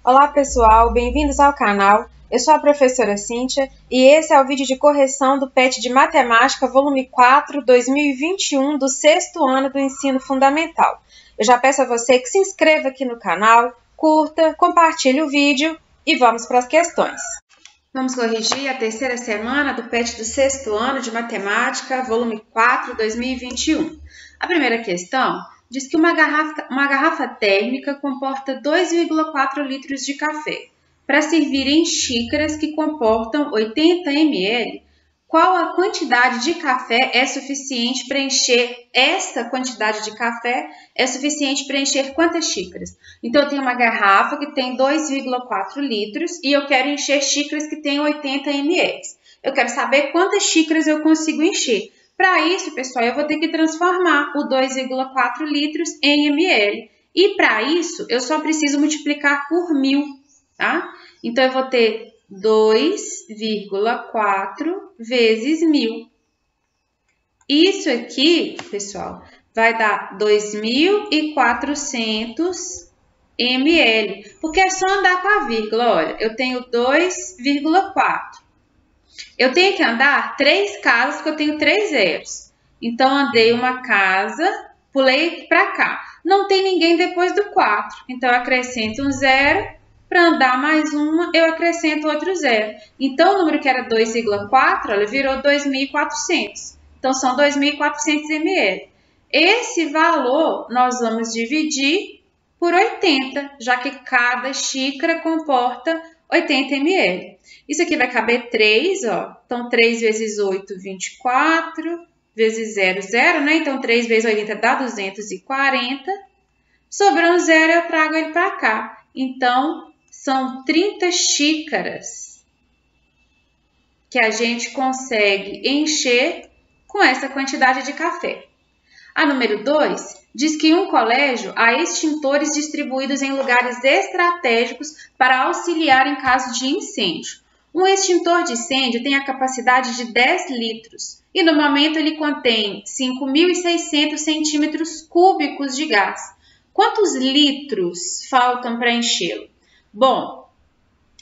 Olá pessoal, bem-vindos ao canal. Eu sou a professora Cíntia e esse é o vídeo de correção do PET de Matemática, volume 4, 2021, do 6º ano do ensino fundamental. Eu já peço a você que se inscreva aqui no canal, curta, compartilhe o vídeo e vamos para as questões. Vamos corrigir a terceira semana do PET do 6º ano de Matemática, volume 4, 2021. A primeira questão diz que uma garrafa térmica comporta 2,4 litros de café. Para servir em xícaras que comportam 80 ml, qual a quantidade de café é suficiente para encher? Esta quantidade de café é suficiente para encher quantas xícaras? Então, eu tenho uma garrafa que tem 2,4 litros e eu quero encher xícaras que têm 80 ml. Eu quero saber quantas xícaras eu consigo encher. Para isso, pessoal, eu vou ter que transformar o 2,4 litros em ml. E para isso, eu só preciso multiplicar por 1000, tá? Então, eu vou ter 2,4 vezes 1000. Isso aqui, pessoal, vai dar 2.400 ml. Porque é só andar com a vírgula, olha, eu tenho 2,4. Eu tenho que andar 3 casas, porque eu tenho 3 zeros. Então, andei uma casa, pulei para cá. Não tem ninguém depois do 4. Então, eu acrescento um zero. Para andar mais uma, eu acrescento outro zero. Então, o número que era 2,4, olha, virou 2.400. Então, são 2.400 ml. Esse valor nós vamos dividir por 80, já que cada xícara comporta 80 ml. Isso aqui vai caber 3, ó. Então, 3 vezes 8, 24, vezes 0, 0, né? Então, 3 vezes 80 dá 240. Sobrou um zero, eu trago ele para cá. Então, são 30 xícaras que a gente consegue encher com essa quantidade de café. A número 2 diz que em um colégio há extintores distribuídos em lugares estratégicos para auxiliar em caso de incêndio. Um extintor de incêndio tem a capacidade de 10 litros e no momento ele contém 5.600 centímetros cúbicos de gás. Quantos litros faltam para enchê-lo? Bom,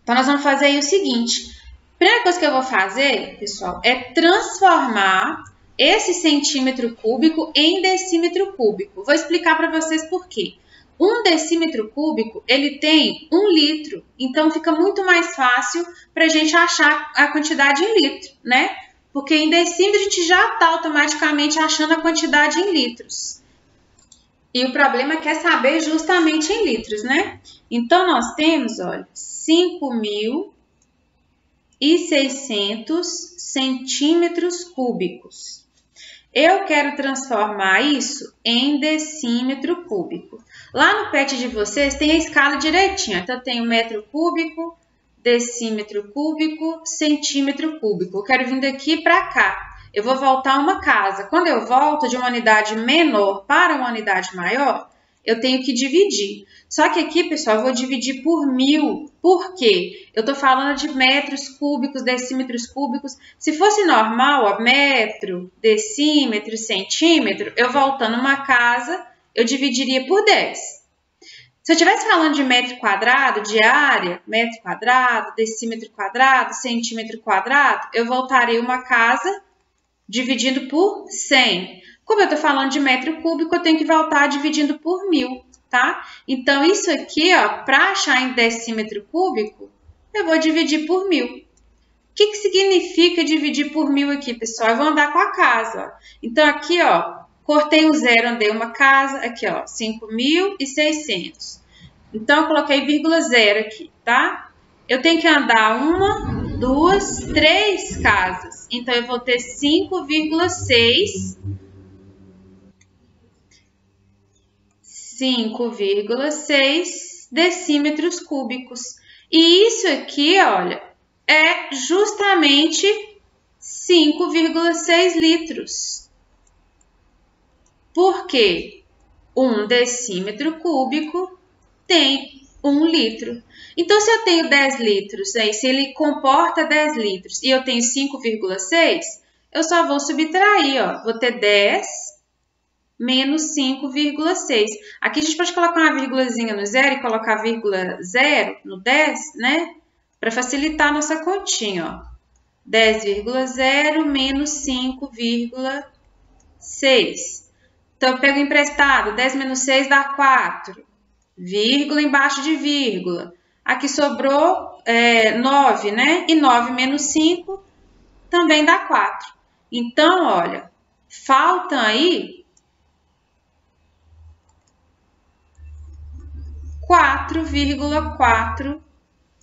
então nós vamos fazer aí o seguinte. A primeira coisa que eu vou fazer, pessoal, é transformar esse centímetro cúbico em decímetro cúbico. Vou explicar para vocês por quê. 1 decímetro cúbico, ele tem 1 litro, então fica muito mais fácil para a gente achar a quantidade em litro, né? Porque em decímetro a gente já está automaticamente achando a quantidade em litros. E o problema é que é saber justamente em litros, né? Então, nós temos, olha, 5.600 centímetros cúbicos. Eu quero transformar isso em decímetro cúbico. Lá no PET de vocês tem a escala direitinho. Então, eu tenho metro cúbico, decímetro cúbico, centímetro cúbico. Eu quero vir daqui para cá. Eu vou voltar uma casa. Quando eu volto de uma unidade menor para uma unidade maior, eu tenho que dividir. Só que aqui, pessoal, eu vou dividir por 1000. Por quê? Eu estou falando de metros cúbicos, decímetros cúbicos. Se fosse normal, ó, metro, decímetro, centímetro, eu voltando uma casa, eu dividiria por 10. Se eu estivesse falando de metro quadrado, de área, metro quadrado, decímetro quadrado, centímetro quadrado, eu voltaria uma casa dividindo por 100. Como eu estou falando de metro cúbico, eu tenho que voltar dividindo por 1000, tá? Então, isso aqui, ó, para achar em decímetro cúbico, eu vou dividir por 1000. O que significa dividir por 1000 aqui, pessoal? Eu vou andar com a casa, ó. Então, aqui, ó, cortei um zero, andei uma casa, aqui, ó, 5.600. Então, eu coloquei vírgula zero aqui, tá? Eu tenho que andar 1, 2, 3 casas. Então, eu vou ter 5,6 decímetros cúbicos. E isso aqui, olha, é justamente 5,6 litros. Por quê? 1 decímetro cúbico tem 1 litro. Então, se eu tenho 10 litros, aí, se ele comporta 10 litros e eu tenho 5,6, eu só vou subtrair, ó. Vou ter 10 menos 5,6. Aqui a gente pode colocar uma vírgulazinha no zero e colocar vírgula 0 no 10, né? Para facilitar a nossa continha, ó. 10,0 menos 5,6. Então, eu pego emprestado, 10 menos 6 dá 4. Vírgula embaixo de vírgula. Aqui sobrou 9, né? E 9 menos 5 também dá 4. Então, olha, faltam aí 4,4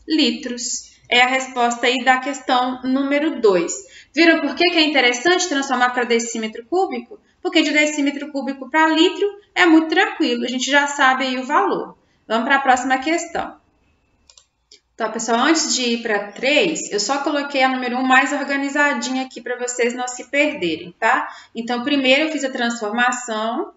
litros. É a resposta aí da questão número 2. Viram por que é interessante transformar para decímetro cúbico? Porque de decímetro cúbico para litro é muito tranquilo, a gente já sabe aí o valor. Vamos para a próxima questão. Então, pessoal, antes de ir para 3, eu só coloquei a número 1 mais organizadinha aqui para vocês não se perderem, tá? Então, primeiro eu fiz a transformação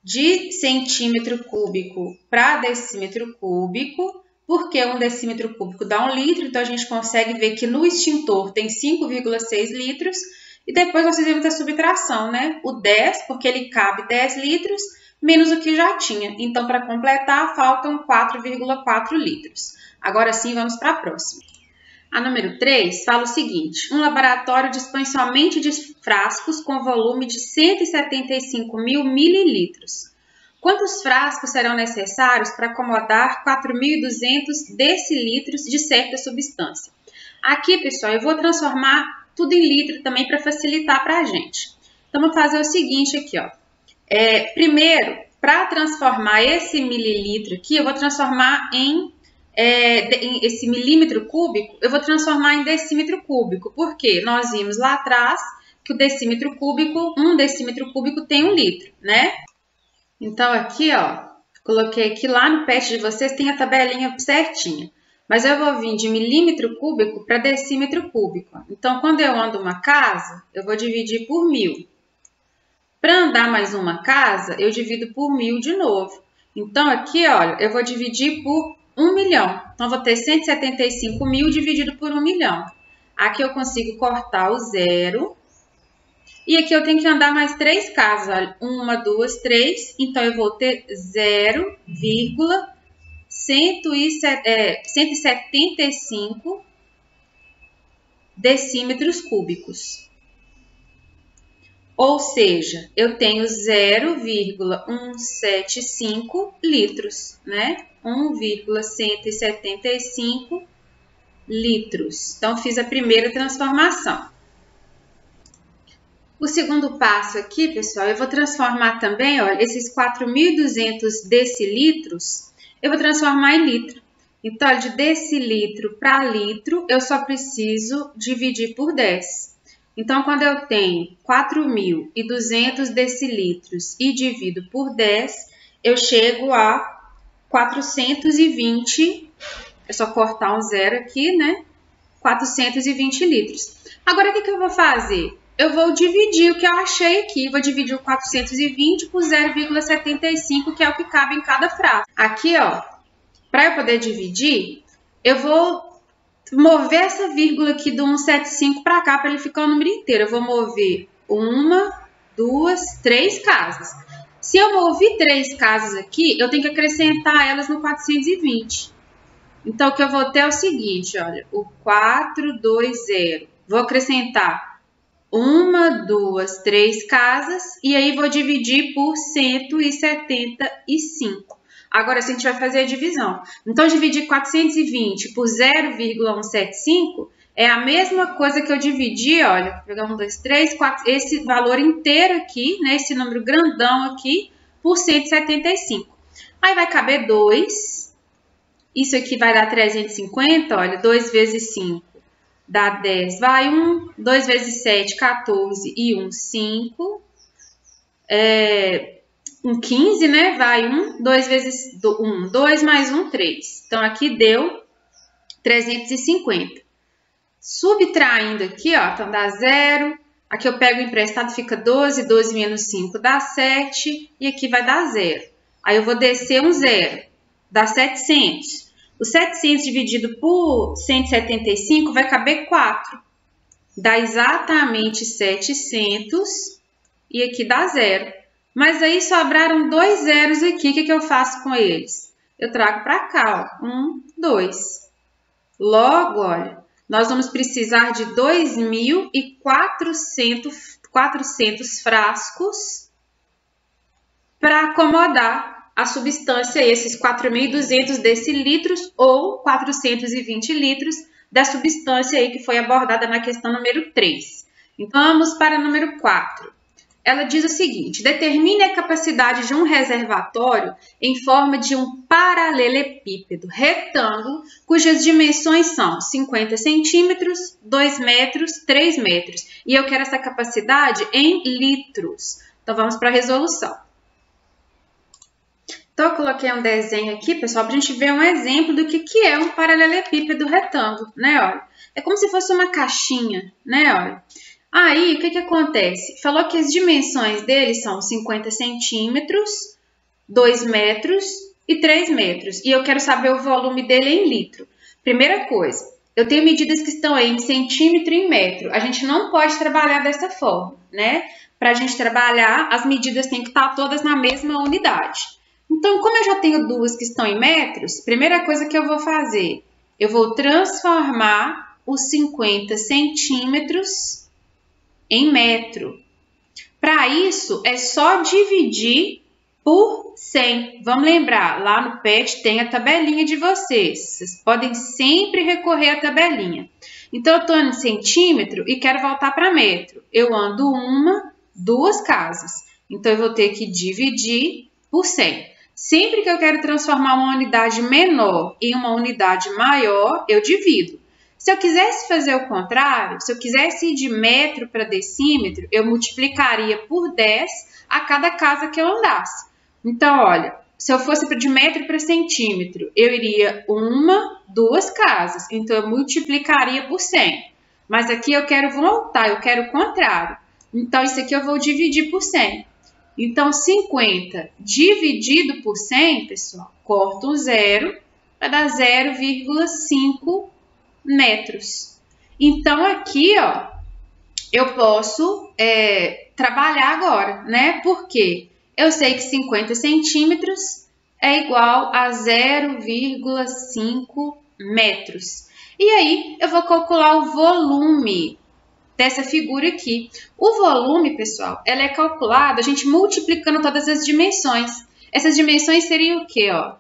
de centímetro cúbico para decímetro cúbico, porque 1 decímetro cúbico dá 1 litro, então a gente consegue ver que no extintor tem 5,6 litros, e depois nós fizemos a subtração, né? O 10, porque ele cabe 10 litros, menos o que já tinha. Então, para completar, faltam 4,4 litros. Agora sim, vamos para a próxima. A número 3 fala o seguinte: um laboratório dispõe somente de frascos com volume de 175.000 mililitros. Quantos frascos serão necessários para acomodar 4.200 decilitros de certa substância? Aqui, pessoal, eu vou transformar tudo em litro também para facilitar para a gente. Então, vamos fazer o seguinte aqui, ó. Primeiro, para transformar esse mililitro aqui, eu vou transformar em esse milímetro cúbico, eu vou transformar em decímetro cúbico, porque nós vimos lá atrás que o decímetro cúbico, 1 decímetro cúbico tem 1 litro, né? Então, aqui, ó, coloquei aqui lá no pet de vocês, tem a tabelinha certinha. Mas eu vou vir de milímetro cúbico para decímetro cúbico. Então, quando eu ando uma casa, eu vou dividir por 1000. Para andar mais uma casa, eu divido por 1000 de novo. Então, aqui, olha, eu vou dividir por 1 milhão. Então, vou ter 175.000 dividido por 1 milhão. Aqui eu consigo cortar o zero. E aqui eu tenho que andar mais 3 casas. Olha, 1, 2, 3. Então, eu vou ter 0,175 decímetros cúbicos. Ou seja, eu tenho 0,175 litros, né? 1,175 litros. Então, fiz a primeira transformação. O segundo passo aqui, pessoal, eu vou transformar também, olha, esses 4.200 decilitros, eu vou transformar em litro. Então, olha, de decilitro para litro, eu só preciso dividir por 10. Então, quando eu tenho 4.200 decilitros e divido por 10, eu chego a 420, é só cortar um zero aqui, né? 420 litros. Agora, o que eu vou fazer? Eu vou dividir o que eu achei aqui. Vou dividir o 420 por 0,75, que é o que cabe em cada frasco. Aqui, ó, para eu poder dividir, eu vou mover essa vírgula aqui do 175 para cá, para ele ficar o número inteiro. Eu vou mover 1, 2, 3 casas. Se eu mover 3 casas aqui, eu tenho que acrescentar elas no 420. Então, o que eu vou ter é o seguinte, olha, o 420. Vou acrescentar 1, 2, 3 casas e aí vou dividir por 175. Agora, a gente vai fazer a divisão. Então, dividir 420 por 0,175 é a mesma coisa que eu dividi, olha, vou pegar 1, 2, 3, 4, esse valor inteiro aqui, né, esse número grandão aqui, por 175. Aí vai caber 2, isso aqui vai dar 350, olha, 2 vezes 5 dá 10, vai 1, 2 vezes 7, 14 e 1, 5, 15, né? Vai 1, 2 vezes 1, 2 mais 1, 3. Então, aqui deu 350. Subtraindo aqui, ó, então dá 0. Aqui eu pego o emprestado, fica 12, 12 menos 5 dá 7. E aqui vai dar 0. Aí eu vou descer um 0, dá 700. O 700 dividido por 175 vai caber 4. dá exatamente 700 e aqui dá 0. Mas aí sobraram 2 zeros aqui, o que eu faço com eles? Eu trago para cá, ó, 1, 2. Logo, olha, nós vamos precisar de 2.400 frascos para acomodar a substância, esses 4.200 decilitros ou 420 litros da substância aí que foi abordada na questão número 3. Então, vamos para o número 4. Ela diz o seguinte: determine a capacidade de um reservatório em forma de um paralelepípedo retângulo, cujas dimensões são 50 centímetros, 2 metros, 3 metros. E eu quero essa capacidade em litros. Então, vamos para a resolução. Então, eu coloquei um desenho aqui, pessoal, para a gente ver um exemplo do que é um paralelepípedo retângulo, né? Olha, é como se fosse uma caixinha, né? Olha. Aí, o que acontece? Falou que as dimensões dele são 50 centímetros, 2 metros e 3 metros. E eu quero saber o volume dele em litro. Primeira coisa, eu tenho medidas que estão aí em centímetro e em metro. A gente não pode trabalhar dessa forma, né? Para a gente trabalhar, as medidas têm que estar todas na mesma unidade. Então, como eu já tenho duas que estão em metros, primeira coisa que eu vou fazer, eu vou transformar os 50 centímetros em metro. Para isso, é só dividir por 100. Vamos lembrar, lá no PET tem a tabelinha de vocês. Vocês podem sempre recorrer à tabelinha. Então, eu estou em centímetro e quero voltar para metro. Eu ando uma, duas casas. Então, eu vou ter que dividir por 100. Sempre que eu quero transformar uma unidade menor em uma unidade maior, eu divido. Se eu quisesse fazer o contrário, se eu quisesse ir de metro para decímetro, eu multiplicaria por 10 a cada casa que eu andasse. Então, olha, se eu fosse de metro para centímetro, eu iria uma, duas casas. Então, eu multiplicaria por 100. Mas aqui eu quero voltar, eu quero o contrário. Então, isso aqui eu vou dividir por 100. Então, 50 dividido por 100, pessoal, corta um zero, vai dar 0,5 metros. Então, aqui, ó, eu posso trabalhar agora, né? Porque eu sei que 50 centímetros é igual a 0,5 metros. E aí, eu vou calcular o volume dessa figura aqui. O volume, pessoal, ela é calculado a gente multiplicando todas as dimensões. Essas dimensões seriam o quê, ó?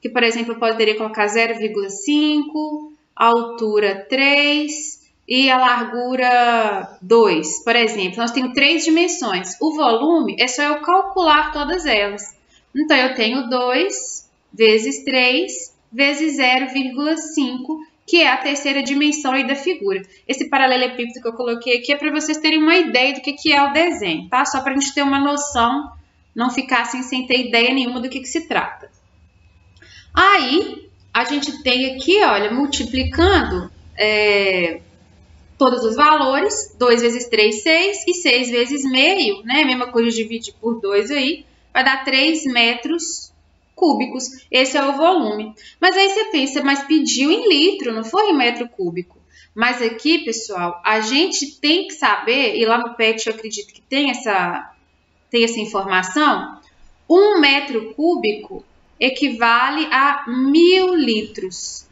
Que, por exemplo, eu poderia colocar 0,5, a altura 3 e a largura 2, por exemplo. Nós temos 3 dimensões. O volume é só eu calcular todas elas. Então, eu tenho 2 vezes 3 vezes 0,5, que é a terceira dimensão aí da figura. Esse paralelepípedo que eu coloquei aqui é para vocês terem uma ideia do que é o desenho, tá? Só para a gente ter uma noção, não ficar assim sem ter ideia nenhuma do que se trata. Aí, a gente tem aqui, olha, multiplicando todos os valores, 2 vezes 3, 6, e 6 vezes meio, né? Mesma coisa, dividir por 2 aí, vai dar 3 metros cúbicos. Esse é o volume. Mas aí você pensa, mas pediu em litro, não foi em metro cúbico. Mas aqui, pessoal, a gente tem que saber, e lá no PET eu acredito que tem essa informação, 1 metro cúbico equivale a 1.000 litros.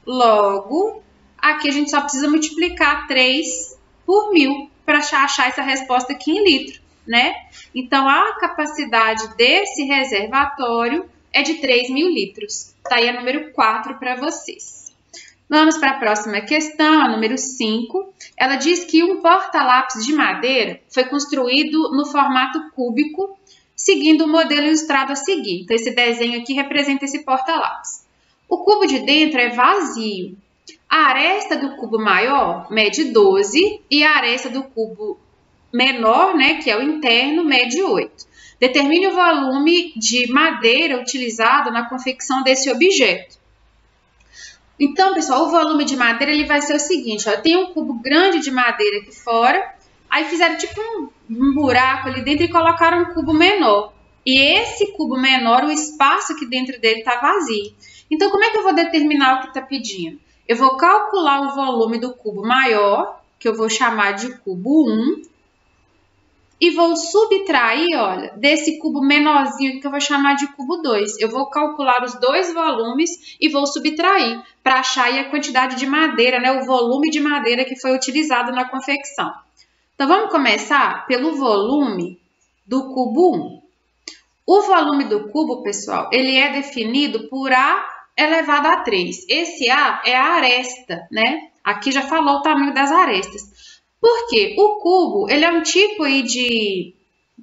Logo, aqui a gente só precisa multiplicar 3 por 1.000 para achar essa resposta aqui em litro, né? Então, a capacidade desse reservatório é de 3.000 litros. Tá aí a número 4 para vocês. Vamos para a próxima questão, a número 5. Ela diz que um porta-lápis de madeira foi construído no formato cúbico, seguindo o modelo ilustrado a seguir. Então, esse desenho aqui representa esse porta-lápis. O cubo de dentro é vazio. A aresta do cubo maior mede 12 e a aresta do cubo menor, né, que é o interno, mede 8. Determine o volume de madeira utilizado na confecção desse objeto. Então, pessoal, o volume de madeira ele vai ser o seguinte, ó, eu tenho um cubo grande de madeira aqui fora, aí fizeram tipo um buraco ali dentro e colocaram um cubo menor. E esse cubo menor, o espaço aqui dentro dele está vazio. Então, como é que eu vou determinar o que está pedindo? Eu vou calcular o volume do cubo maior que eu vou chamar de cubo 1, e vou subtrair, olha, desse cubo menorzinho que eu vou chamar de cubo 2. Eu vou calcular os dois volumes e vou subtrair para achar aí a quantidade de madeira, né, o volume de madeira que foi utilizado na confecção. Então, vamos começar pelo volume do cubo 1. O volume do cubo, pessoal, ele é definido por A elevado a 3. Esse A é a aresta, né? Aqui já falou o tamanho das arestas. Por quê? O cubo, ele é um tipo aí de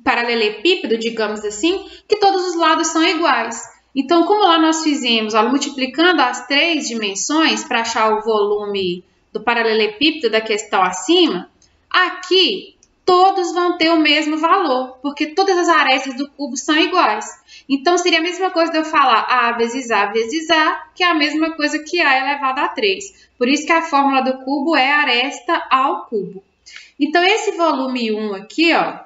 paralelepípedo, digamos assim, que todos os lados são iguais. Então, como lá nós fizemos, ó, multiplicando as 3 dimensões para achar o volume do paralelepípedo da questão acima, aqui todos vão ter o mesmo valor, porque todas as arestas do cubo são iguais. Então, seria a mesma coisa de eu falar A vezes A, que é a mesma coisa que A elevado a 3. Por isso que a fórmula do cubo é aresta ao cubo. Então, esse volume 1 aqui, ó,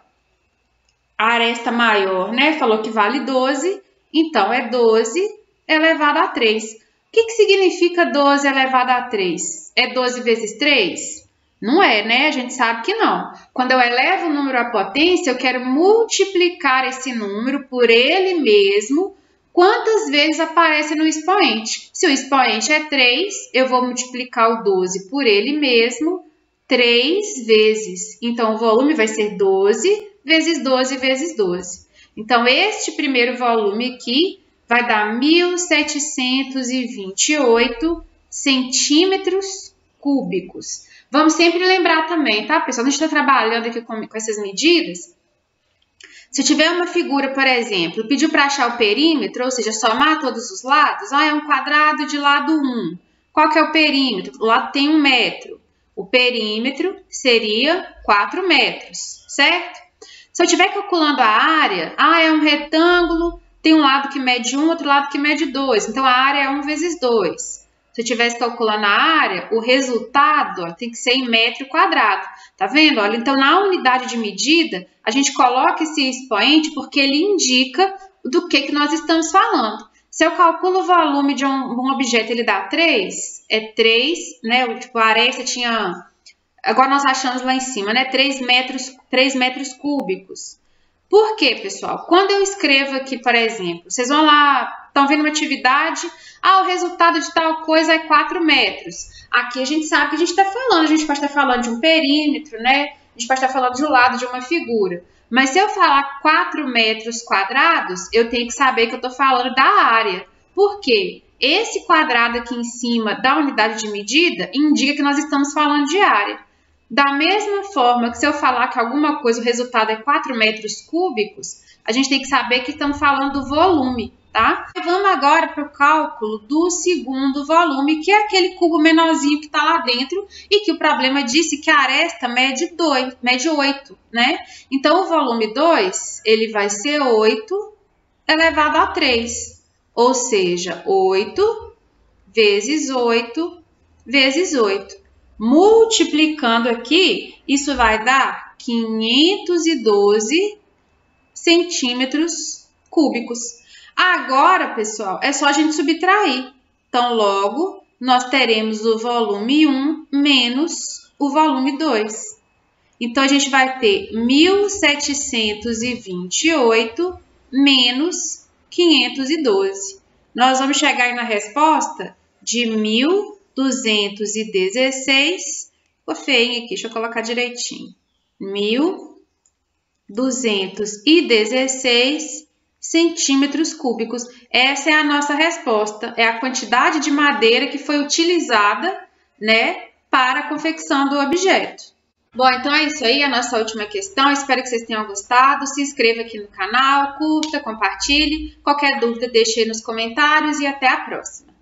a aresta maior, né, falou que vale 12, então é 12 elevado a 3. O que significa 12 elevado a 3? É 12 vezes 3? Não é, né? A gente sabe que não. Quando eu elevo o número à potência, eu quero multiplicar esse número por ele mesmo, quantas vezes aparece no expoente. Se o expoente é 3, eu vou multiplicar o 12 por ele mesmo 3 vezes. Então, o volume vai ser 12 vezes 12 vezes 12. Então, este primeiro volume aqui vai dar 1.728 centímetros cúbicos. Vamos sempre lembrar também, tá, pessoal? A gente está trabalhando aqui com essas medidas. Se eu tiver uma figura, por exemplo, pediu para achar o perímetro, ou seja, somar todos os lados, é um quadrado de lado 1. Qual que é o perímetro? O lado tem 1 metro. O perímetro seria 4 metros, certo? Se eu estiver calculando a área, é um retângulo, tem um lado que mede 1, outro lado que mede 2. Então, a área é 1 vezes 2. Se eu estivesse calculando a área, o resultado tem que ser em metro quadrado. Tá vendo? Olha, então, na unidade de medida, a gente coloca esse expoente porque ele indica do que nós estamos falando. Se eu calculo o volume de um objeto, ele dá 3, é 3, né? Tipo, a aresta tinha... Agora nós achamos lá em cima, né? 3 metros cúbicos. Por quê, pessoal? Quando eu escrevo aqui, por exemplo, vocês vão lá, estão vendo uma atividade, o resultado de tal coisa é 4 metros. Aqui a gente sabe que a gente está falando, a gente pode estar falando de um perímetro, né? A gente pode estar falando de um lado de uma figura. Mas se eu falar 4 metros quadrados, eu tenho que saber que eu estou falando da área. Por quê? Esse quadrado aqui em cima da unidade de medida indica que nós estamos falando de área. Da mesma forma que se eu falar que alguma coisa, o resultado é 4 metros cúbicos, a gente tem que saber que estamos falando do volume, tá? Vamos agora para o cálculo do segundo volume, que é aquele cubo menorzinho que está lá dentro e que o problema disse que a aresta mede 8, né? Então, o volume 2, ele vai ser 8 elevado a 3, ou seja, 8 vezes 8 vezes 8. Multiplicando aqui, isso vai dar 512 centímetros cúbicos. Agora, pessoal, é só a gente subtrair. Então, logo, nós teremos o volume 1 menos o volume 2. Então, a gente vai ter 1.728 menos 512. Nós vamos chegar aí na resposta de 1.216, ficou feio aqui, deixa eu colocar direitinho, 1.216 centímetros cúbicos. Essa é a nossa resposta, é a quantidade de madeira que foi utilizada, né, para a confecção do objeto. Bom, então é isso aí, a nossa última questão. Espero que vocês tenham gostado. Se inscreva aqui no canal, curta, compartilhe. Qualquer dúvida, deixe aí nos comentários e até a próxima.